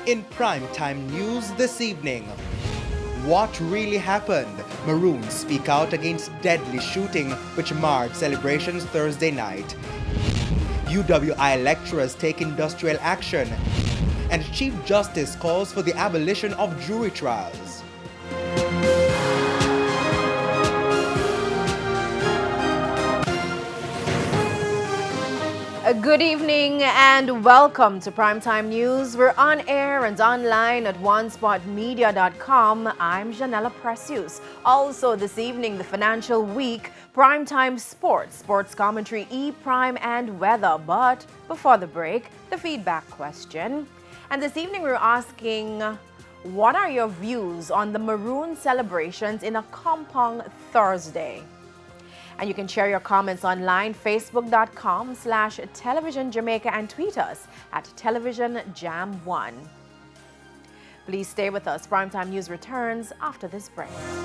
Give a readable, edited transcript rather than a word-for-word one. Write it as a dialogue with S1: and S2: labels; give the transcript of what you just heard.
S1: In primetime news this evening, what really happened? Maroons speak out against deadly shooting which marred celebrations Thursday night. UWI lecturers take industrial action. And Chief Justice calls for the abolition of jury trials.
S2: Good evening and welcome to Primetime News. We're on air and online at onespotmedia.com. I'm Janella Precious. Also this evening, the Financial Week, Primetime Sports, Sports Commentary, E-Prime and Weather. But before the break, the feedback question. And this evening we're asking, what are your views on the Maroon celebrations in a Kompong Thursday? And you can share your comments online, facebook.com/television Jamaica, and tweet us at televisionjam1. Please stay with us. Primetime News returns after this break.